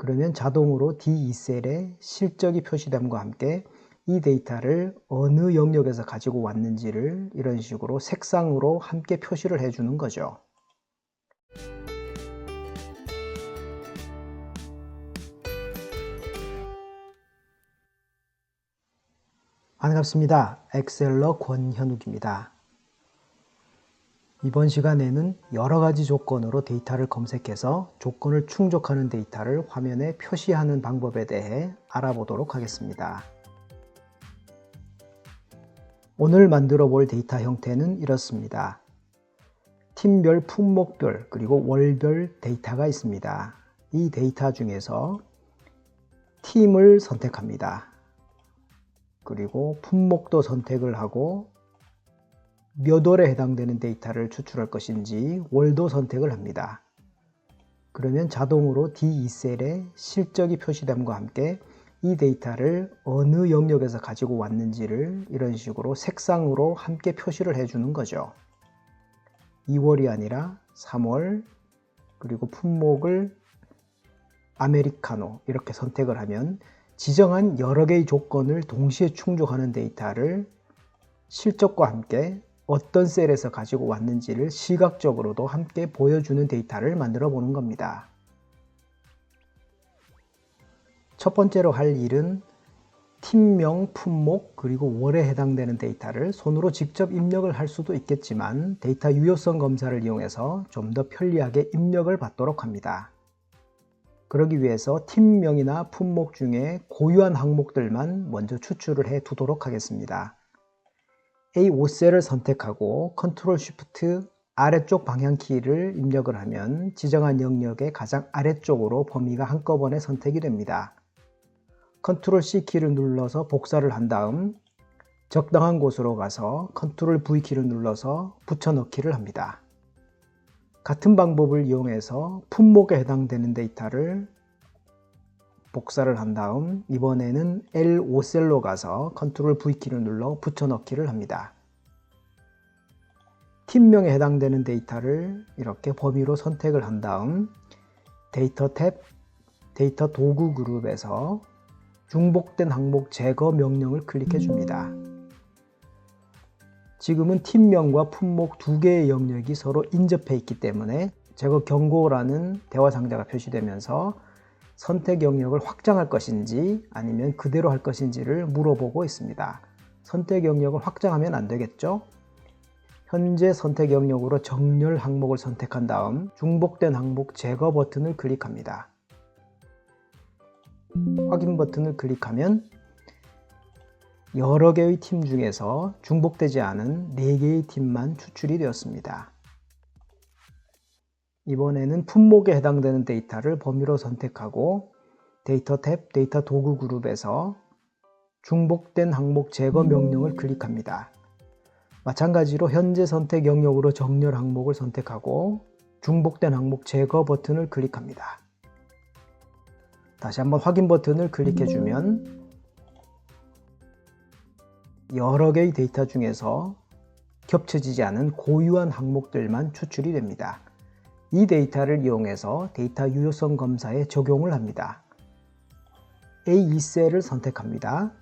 그러면 자동으로 D2셀에 실적이 표시됨과 함께 이 데이터를 어느 영역에서 가지고 왔는지를 이런 식으로 색상으로 함께 표시를 해주는 거죠. 반갑습니다. 엑셀러 권현욱입니다. 이번 시간에는 여러 가지 조건으로 데이터를 검색해서 조건을 충족하는 데이터를 화면에 표시하는 방법에 대해 알아보도록 하겠습니다. 오늘 만들어 볼 데이터 형태는 이렇습니다. 팀별, 품목별, 그리고 월별 데이터가 있습니다. 이 데이터 중에서 팀을 선택합니다. 그리고 품목도 선택을 하고 몇 월에 해당되는 데이터를 추출할 것인지 월도 선택을 합니다. 그러면 자동으로 D2셀에 실적이 표시됨과 함께 이 데이터를 어느 영역에서 가지고 왔는지를 이런 식으로 색상으로 함께 표시를 해주는 거죠. 2월이 아니라 3월, 그리고 품목을 아메리카노 이렇게 선택을 하면 지정한 여러 개의 조건을 동시에 충족하는 데이터를 실적과 함께 어떤 셀에서 가지고 왔는지를 시각적으로도 함께 보여주는 데이터를 만들어 보는 겁니다. 첫 번째로 할 일은 팀명, 품목, 그리고 월에 해당되는 데이터를 손으로 직접 입력을 할 수도 있겠지만 데이터 유효성 검사를 이용해서 좀 더 편리하게 입력을 받도록 합니다. 그러기 위해서 팀명이나 품목 중에 고유한 항목들만 먼저 추출을 해 두도록 하겠습니다. A5셀을 선택하고 컨트롤 쉬프트 아래쪽 방향키를 입력을 하면 지정한 영역의 가장 아래쪽으로 범위가 한꺼번에 선택이 됩니다. 컨트롤 C키를 눌러서 복사를 한 다음 적당한 곳으로 가서 컨트롤 V키를 눌러서 붙여넣기를 합니다. 같은 방법을 이용해서 품목에 해당되는 데이터를 복사를 한 다음 이번에는 L5셀로 가서 컨트롤 V키를 눌러 붙여넣기를 합니다. 팀명에 해당되는 데이터를 이렇게 범위로 선택을 한 다음 데이터 탭, 데이터 도구 그룹에서 중복된 항목 제거 명령을 클릭해 줍니다. 지금은 팀명과 품목 두 개의 영역이 서로 인접해 있기 때문에 제거 경고라는 대화 상자가 표시되면서 선택 영역을 확장할 것인지 아니면 그대로 할 것인지를 물어보고 있습니다. 선택 영역을 확장하면 안 되겠죠? 현재 선택 영역으로 정렬 항목을 선택한 다음 중복된 항목 제거 버튼을 클릭합니다. 확인 버튼을 클릭하면 여러 개의 팀 중에서 중복되지 않은 4개의 팀만 추출이 되었습니다. 이번에는 품목에 해당되는 데이터를 범위로 선택하고 데이터 탭, 데이터 도구 그룹에서 중복된 항목 제거 명령을 클릭합니다. 마찬가지로 현재 선택 영역으로 정렬 항목을 선택하고 중복된 항목 제거 버튼을 클릭합니다. 다시 한번 확인 버튼을 클릭해주면 여러 개의 데이터 중에서 겹쳐지지 않은 고유한 항목들만 추출이 됩니다. 이 데이터를 이용해서 데이터 유효성 검사에 적용을 합니다. A2셀을 선택합니다.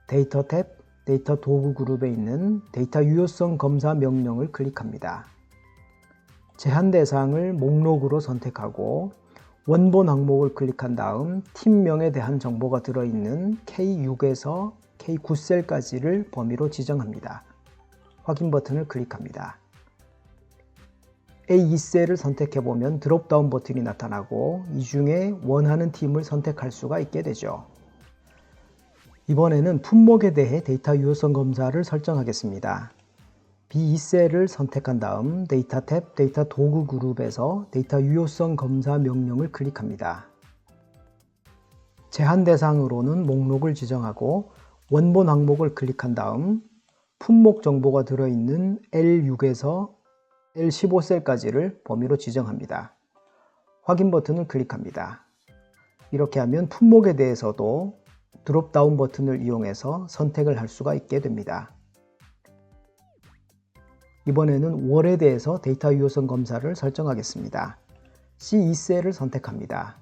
데이터 탭, 데이터 도구 그룹에 있는 데이터 유효성 검사 명령을 클릭합니다. 제한 대상을 목록으로 선택하고 원본 항목을 클릭한 다음 팀명에 대한 정보가 들어있는 K6에서 K9셀까지를 범위로 지정합니다. 확인 버튼을 클릭합니다. A2셀을 선택해보면 드롭다운 버튼이 나타나고 이 중에 원하는 팀을 선택할 수가 있게 되죠. 이번에는 품목에 대해 데이터 유효성 검사를 설정하겠습니다. B2셀을 선택한 다음 데이터 탭, 데이터 도구 그룹에서 데이터 유효성 검사 명령을 클릭합니다. 제한 대상으로는 목록을 지정하고 원본 항목을 클릭한 다음 품목 정보가 들어있는 L6에서 L15셀까지를 범위로 지정합니다. 확인 버튼을 클릭합니다. 이렇게 하면 품목에 대해서도 드롭다운 버튼을 이용해서 선택을 할 수가 있게 됩니다. 이번에는 월에 대해서 데이터 유효성 검사를 설정하겠습니다. C2셀을 선택합니다.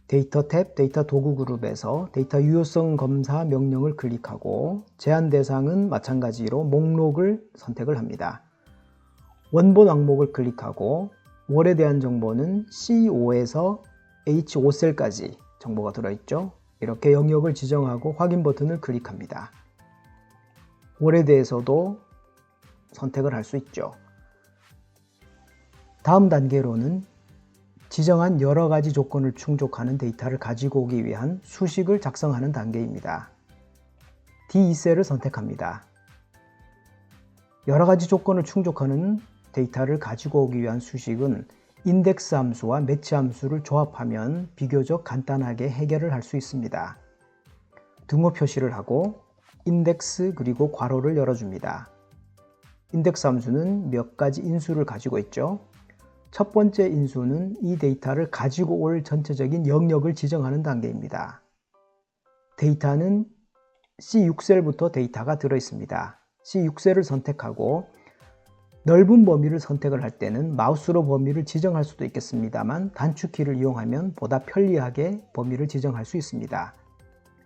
데이터 탭, 데이터 도구 그룹에서 데이터 유효성 검사 명령을 클릭하고 제한 대상은 마찬가지로 목록을 선택을 합니다. 원본 항목을 클릭하고 월에 대한 정보는 C5에서 H5셀까지 정보가 들어있죠. 이렇게 영역을 지정하고 확인 버튼을 클릭합니다. 월에 대해서도 선택을 할 수 있죠. 다음 단계로는 지정한 여러 가지 조건을 충족하는 데이터를 가지고 오기 위한 수식을 작성하는 단계입니다. D2셀을 선택합니다. 여러 가지 조건을 충족하는 데이터를 가지고 오기 위한 수식은 인덱스 함수와 매치 함수를 조합하면 비교적 간단하게 해결을 할 수 있습니다. 등호 표시를 하고 인덱스 그리고 괄호를 열어줍니다. 인덱스 함수는 몇 가지 인수를 가지고 있죠. 첫 번째 인수는 이 데이터를 가지고 올 전체적인 영역을 지정하는 단계입니다. 데이터는 C6셀부터 데이터가 들어있습니다. C6셀을 선택하고 넓은 범위를 선택을 할 때는 마우스로 범위를 지정할 수도 있겠습니다만 단축키를 이용하면 보다 편리하게 범위를 지정할 수 있습니다.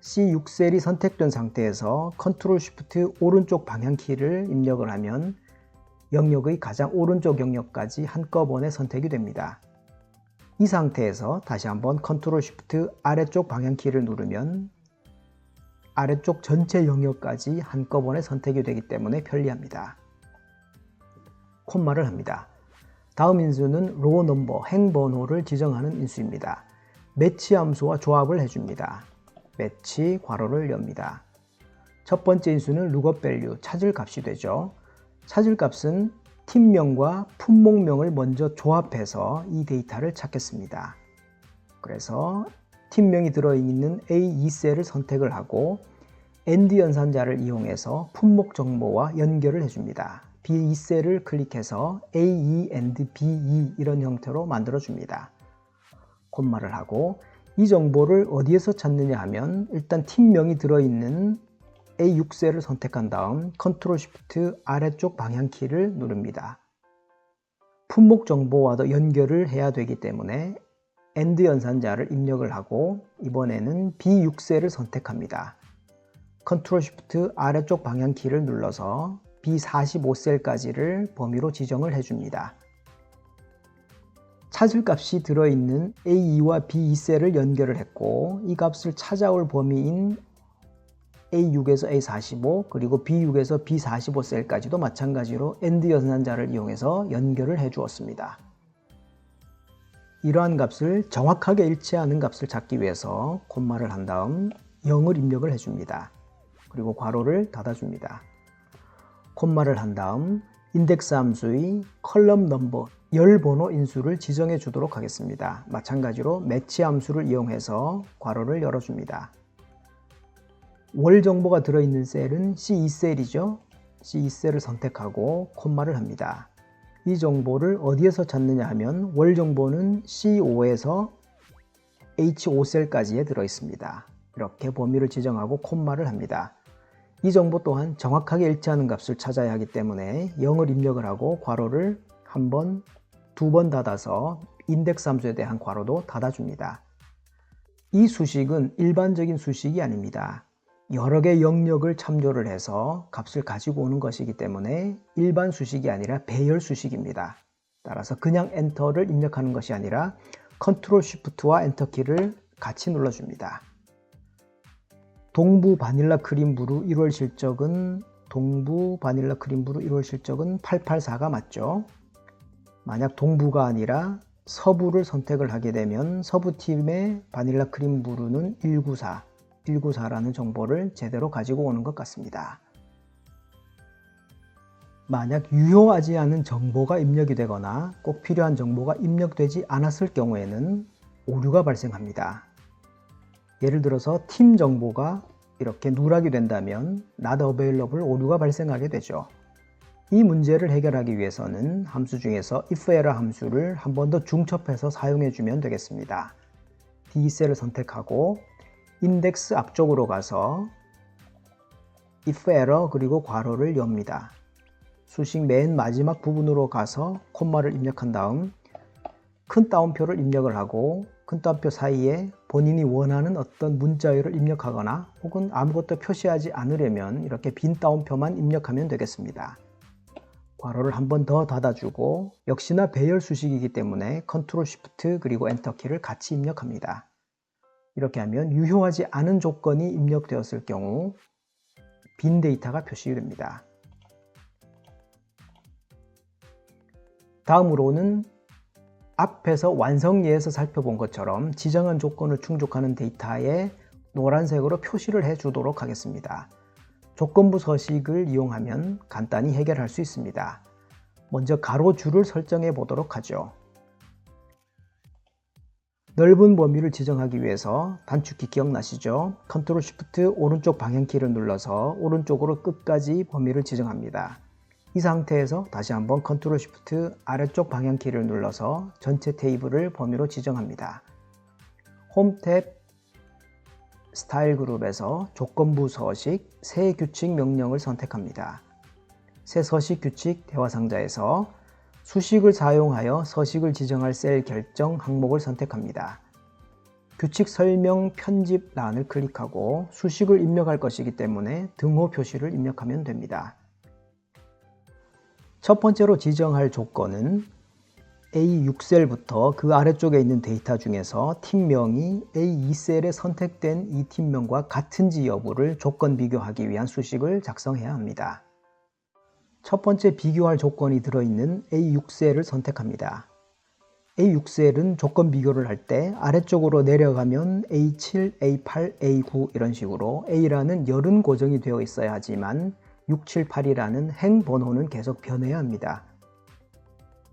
C6셀이 선택된 상태에서 Ctrl Shift 오른쪽 방향키를 입력을 하면 영역의 가장 오른쪽 영역까지 한꺼번에 선택이 됩니다. 이 상태에서 다시 한번 Ctrl Shift 아래쪽 방향키를 누르면 아래쪽 전체 영역까지 한꺼번에 선택이 되기 때문에 편리합니다. 콤마를 합니다. 다음 인수는 로우 넘버, 행번호를 지정하는 인수입니다. 매치 함수와 조합을 해줍니다. 매치 괄호를 엽니다. 첫 번째 인수는 lookup value, 찾을 값이 되죠. 찾을 값은 팀명과 품목명을 먼저 조합해서 이 데이터를 찾겠습니다. 그래서 팀명이 들어있는 A2셀을 선택을 하고 AND 연산자를 이용해서 품목 정보와 연결을 해줍니다. B2셀을 클릭해서 A2 AND B2 이런 형태로 만들어줍니다. 콤마를 하고 이 정보를 어디에서 찾느냐 하면 일단 팀명이 들어있는 A6셀을 선택한 다음 Ctrl Shift 아래쪽 방향키를 누릅니다. 품목 정보와도 연결을 해야 되기 때문에 AND 연산자를 입력을 하고 이번에는 B6셀을 선택합니다. Ctrl Shift 아래쪽 방향키를 눌러서 B45셀까지를 범위로 지정을 해줍니다. 찾을 값이 들어있는 A2와 B2셀을 연결을 했고 이 값을 찾아올 범위인 A6에서 A45 그리고 B6에서 B45셀까지도 마찬가지로 AND 연산자를 이용해서 연결을 해 주었습니다. 이러한 값을 정확하게 일치하는 값을 찾기 위해서 콤마를 한 다음 0을 입력을 해줍니다. 그리고 괄호를 닫아줍니다. 콤마를 한 다음 인덱스 함수의 컬럼 넘버, 열번호 인수를 지정해 주도록 하겠습니다. 마찬가지로 매치 함수를 이용해서 괄호를 열어줍니다. 월 정보가 들어있는 셀은 C2셀이죠. C2셀을 선택하고 콤마를 합니다. 이 정보를 어디에서 찾느냐 하면 월 정보는 C5에서 H5셀까지에 들어있습니다. 이렇게 범위를 지정하고 콤마를 합니다. 이 정보 또한 정확하게 일치하는 값을 찾아야 하기 때문에 0을 입력을 하고 괄호를 한 번, 두 번 닫아서 인덱스 함수에 대한 괄호도 닫아줍니다. 이 수식은 일반적인 수식이 아닙니다. 여러 개 영역을 참조를 해서 값을 가지고 오는 것이기 때문에 일반 수식이 아니라 배열 수식입니다. 따라서 그냥 엔터를 입력하는 것이 아니라 Ctrl Shift와 엔터키를 같이 눌러줍니다. 동부 바닐라 크림브루 1월 실적은 884가 맞죠? 만약 동부가 아니라 서부를 선택을 하게 되면 서부팀의 바닐라 크림브루는 194라는 정보를 제대로 가지고 오는 것 같습니다. 만약 유효하지 않은 정보가 입력이 되거나 꼭 필요한 정보가 입력되지 않았을 경우에는 오류가 발생합니다. 예를 들어서 팀 정보가 이렇게 누락이 된다면 not available 오류가 발생하게 되죠. 이 문제를 해결하기 위해서는 함수 중에서 ifError 함수를 한 번 더 중첩해서 사용해 주면 되겠습니다. D셀을 선택하고 인덱스 앞쪽으로 가서 ifError 그리고 괄호를 엽니다. 수식 맨 마지막 부분으로 가서 콤마를 입력한 다음 큰 따옴표를 입력을 하고 큰 따옴표 사이에 본인이 원하는 어떤 문자열을 입력하거나 혹은 아무것도 표시하지 않으려면 이렇게 빈 따옴표만 입력하면 되겠습니다. 괄호를 한 번 더 닫아주고 역시나 배열 수식이기 때문에 컨트롤 쉬프트 그리고 엔터 키를 같이 입력합니다. 이렇게 하면 유효하지 않은 조건이 입력되었을 경우 빈 데이터가 표시됩니다. 다음으로는 앞에서 완성예에서 살펴본 것처럼 지정한 조건을 충족하는 데이터에 노란색으로 표시를 해주도록 하겠습니다. 조건부 서식을 이용하면 간단히 해결할 수 있습니다. 먼저 가로줄을 설정해 보도록 하죠. 넓은 범위를 지정하기 위해서 단축키 기억나시죠? 컨트롤 쉬프트 오른쪽 방향키를 눌러서 오른쪽으로 끝까지 범위를 지정합니다. 이 상태에서 다시 한번 컨트롤 쉬프트 아래쪽 방향키를 눌러서 전체 테이블을 범위로 지정합니다. 홈 탭 스타일 그룹에서 조건부 서식 새 규칙 명령을 선택합니다. 새 서식 규칙 대화 상자에서 수식을 사용하여 서식을 지정할 셀 결정 항목을 선택합니다. 규칙 설명 편집 란을 클릭하고 수식을 입력할 것이기 때문에 등호 표시를 입력하면 됩니다. 첫 번째로 지정할 조건은 A6셀부터 그 아래쪽에 있는 데이터 중에서 팀명이 A2셀에 선택된 이 팀명과 같은지 여부를 조건 비교하기 위한 수식을 작성해야 합니다. 첫 번째 비교할 조건이 들어있는 A6셀을 선택합니다. A6셀은 조건 비교를 할 때 아래쪽으로 내려가면 A7, A8, A9 이런 식으로 A라는 열은 고정이 되어 있어야 하지만 6, 7, 8이라는 행 번호는 계속 변해야 합니다.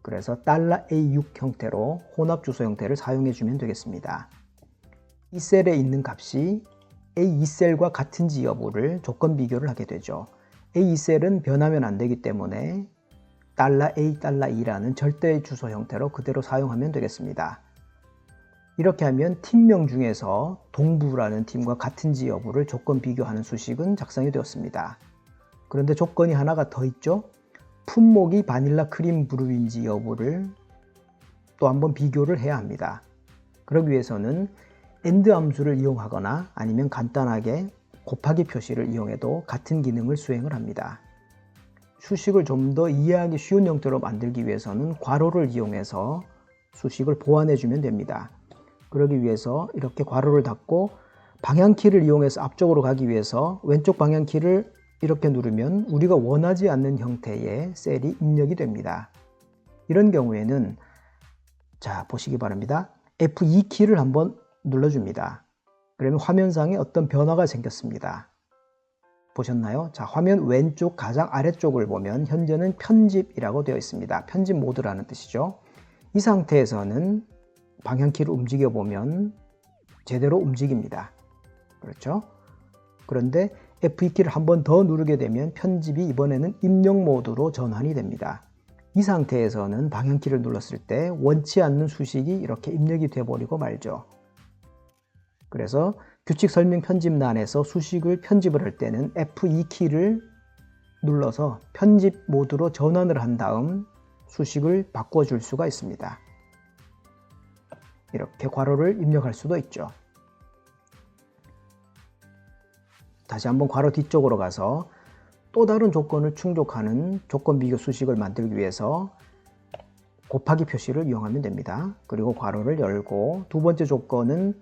그래서 $A6 형태로 혼합 주소 형태를 사용해 주면 되겠습니다. 이 셀에 있는 값이 A2셀과 같은지 여부를 조건 비교를 하게 되죠. A2셀은 변하면 안 되기 때문에 $A, $2라는 절대 주소 형태로 그대로 사용하면 되겠습니다. 이렇게 하면 팀명 중에서 동부라는 팀과 같은지 여부를 조건 비교하는 수식은 작성이 되었습니다. 그런데 조건이 하나가 더 있죠. 품목이 바닐라 크림 브루인지 여부를 또 한번 비교를 해야 합니다. 그러기 위해서는 AND 함수를 이용하거나 아니면 간단하게 곱하기 표시를 이용해도 같은 기능을 수행을 합니다. 수식을 좀 더 이해하기 쉬운 형태로 만들기 위해서는 괄호를 이용해서 수식을 보완해 주면 됩니다. 그러기 위해서 이렇게 괄호를 닫고 방향키를 이용해서 앞쪽으로 가기 위해서 왼쪽 방향키를 이렇게 누르면 우리가 원하지 않는 형태의 셀이 입력이 됩니다. 이런 경우에는 자 보시기 바랍니다. F2키를 한번 눌러줍니다. 그러면 화면상에 어떤 변화가 생겼습니다. 보셨나요? 자, 화면 왼쪽 가장 아래쪽을 보면 현재는 편집이라고 되어 있습니다. 편집 모드라는 뜻이죠. 이 상태에서는 방향키를 움직여 보면 제대로 움직입니다. 그렇죠? 그런데 F2키를 한 번 더 누르게 되면 편집이 이번에는 입력 모드로 전환이 됩니다. 이 상태에서는 방향키를 눌렀을 때 원치 않는 수식이 이렇게 입력이 되어버리고 말죠. 그래서 규칙 설명 편집란에서 수식을 편집을 할 때는 F2키를 눌러서 편집 모드로 전환을 한 다음 수식을 바꿔줄 수가 있습니다. 이렇게 괄호를 입력할 수도 있죠. 다시 한번 괄호 뒤쪽으로 가서 또 다른 조건을 충족하는 조건 비교 수식을 만들기 위해서 곱하기 표시를 이용하면 됩니다. 그리고 괄호를 열고 두 번째 조건은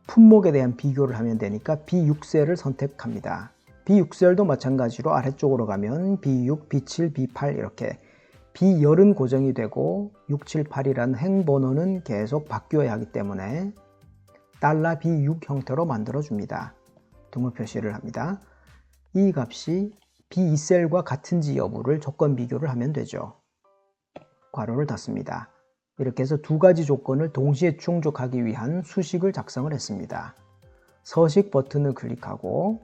품목에 대한 비교를 하면 되니까 B6셀을 선택합니다. B6셀도 마찬가지로 아래쪽으로 가면 B6, B7, B8 이렇게 B열은 고정이 되고 6, 7, 8이라는 행번호는 계속 바뀌어야 하기 때문에 $B6 형태로 만들어 줍니다. 등호 표시를 합니다. 이 값이 B2셀과 같은지 여부를 조건 비교를 하면 되죠. 괄호를 닫습니다. 이렇게 해서 두 가지 조건을 동시에 충족하기 위한 수식을 작성을 했습니다. 서식 버튼을 클릭하고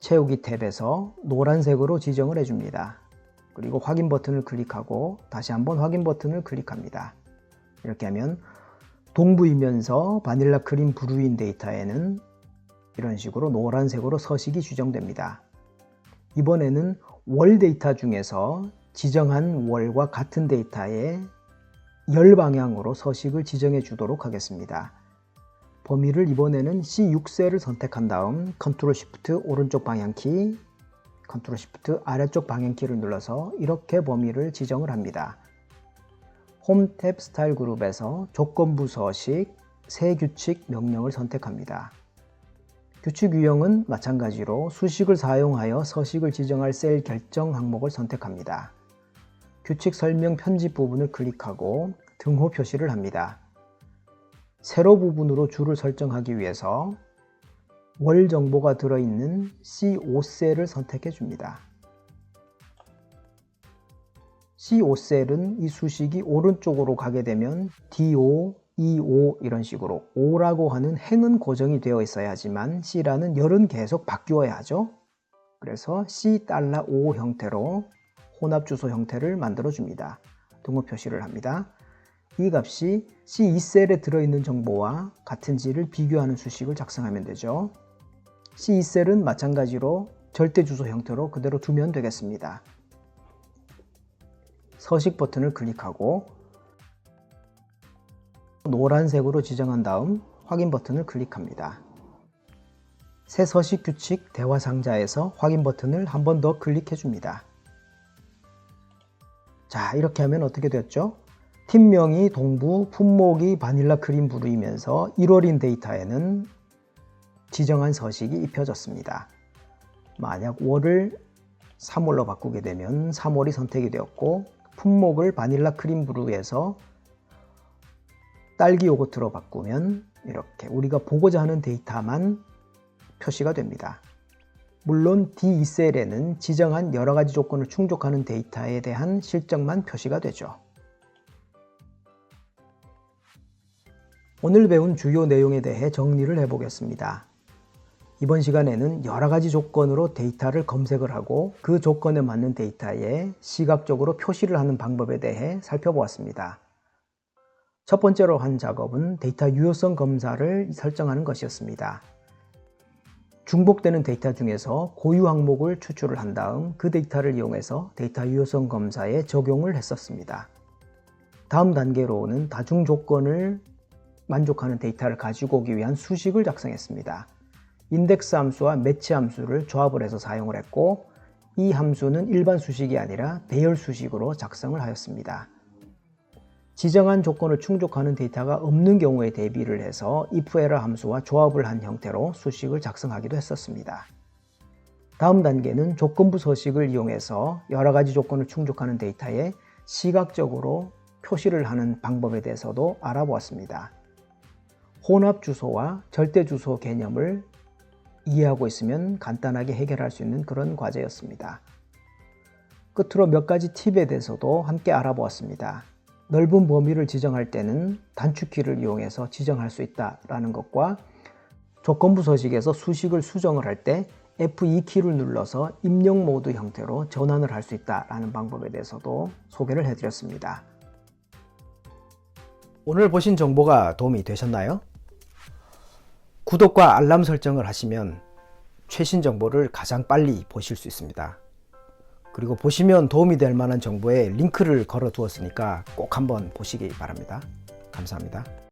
채우기 탭에서 노란색으로 지정을 해줍니다. 그리고 확인 버튼을 클릭하고 다시 한번 확인 버튼을 클릭합니다. 이렇게 하면 동부이면서 바닐라 크림 브루인 데이터에는 이런 식으로 노란색으로 서식이 지정됩니다. 이번에는 월 데이터 중에서 지정한 월과 같은 데이터에 열 방향으로 서식을 지정해 주도록 하겠습니다. 범위를 이번에는 C6셀을 선택한 다음 컨트롤 쉬프트 오른쪽 방향키, 컨트롤 쉬프트 아래쪽 방향키를 눌러서 이렇게 범위를 지정을 합니다. 홈 탭 스타일 그룹에서 조건부 서식, 새 규칙 명령을 선택합니다. 규칙 유형은 마찬가지로 수식을 사용하여 서식을 지정할 셀 결정 항목을 선택합니다. 규칙 설명 편집 부분을 클릭하고 등호 표시를 합니다. 세로 부분으로 줄을 설정하기 위해서 월 정보가 들어있는 C5셀을 선택해 줍니다. C5셀은 이 수식이 오른쪽으로 가게 되면 D5, E5 이런 식으로 5라고 하는 행은 고정이 되어 있어야 하지만 C라는 열은 계속 바뀌어야 하죠. 그래서 C$5 형태로 혼합 주소 형태를 만들어 줍니다. 등호 표시를 합니다. 이 값이 C2셀에 들어있는 정보와 같은지를 비교하는 수식을 작성하면 되죠. C2셀은 마찬가지로 절대 주소 형태로 그대로 두면 되겠습니다. 서식 버튼을 클릭하고 노란색으로 지정한 다음 확인 버튼을 클릭합니다. 새 서식 규칙 대화 상자에서 확인 버튼을 한 번 더 클릭해 줍니다. 자, 이렇게 하면 어떻게 됐죠? 팀명이 동부, 품목이 바닐라 크림 브루이면서 1월인 데이터에는 지정한 서식이 입혀졌습니다. 만약 월을 3월로 바꾸게 되면 3월이 선택이 되었고 품목을 바닐라 크림 브루에서 딸기 요거트로 바꾸면 이렇게 우리가 보고자 하는 데이터만 표시가 됩니다. 물론 D2셀에는 지정한 여러가지 조건을 충족하는 데이터에 대한 실적만 표시가 되죠. 오늘 배운 주요 내용에 대해 정리를 해보겠습니다. 이번 시간에는 여러가지 조건으로 데이터를 검색을 하고 그 조건에 맞는 데이터에 시각적으로 표시를 하는 방법에 대해 살펴보았습니다. 첫 번째로 한 작업은 데이터 유효성 검사를 설정하는 것이었습니다. 중복되는 데이터 중에서 고유 항목을 추출을 한 다음 그 데이터를 이용해서 데이터 유효성 검사에 적용을 했었습니다. 다음 단계로는 다중 조건을 만족하는 데이터를 가지고 오기 위한 수식을 작성했습니다. 인덱스 함수와 매치 함수를 조합을 해서 사용을 했고 이 함수는 일반 수식이 아니라 배열 수식으로 작성을 하였습니다. 지정한 조건을 충족하는 데이터가 없는 경우에 대비를 해서 ifError 함수와 조합을 한 형태로 수식을 작성하기도 했었습니다. 다음 단계는 조건부 서식을 이용해서 여러가지 조건을 충족하는 데이터에 시각적으로 표시를 하는 방법에 대해서도 알아보았습니다. 혼합 주소와 절대 주소 개념을 이해하고 있으면 간단하게 해결할 수 있는 그런 과제였습니다. 끝으로 몇 가지 팁에 대해서도 함께 알아보았습니다. 넓은 범위를 지정할 때는 단축키를 이용해서 지정할 수 있다는 것과 조건부 서식에서 수식을 수정을 할 때 F2키를 눌러서 입력 모드 형태로 전환을 할 수 있다는 방법에 대해서도 소개를 해드렸습니다. 오늘 보신 정보가 도움이 되셨나요? 구독과 알람 설정을 하시면 최신 정보를 가장 빨리 보실 수 있습니다. 그리고 보시면 도움이 될 만한 정보에 링크를 걸어 두었으니까 꼭 한번 보시기 바랍니다. 감사합니다.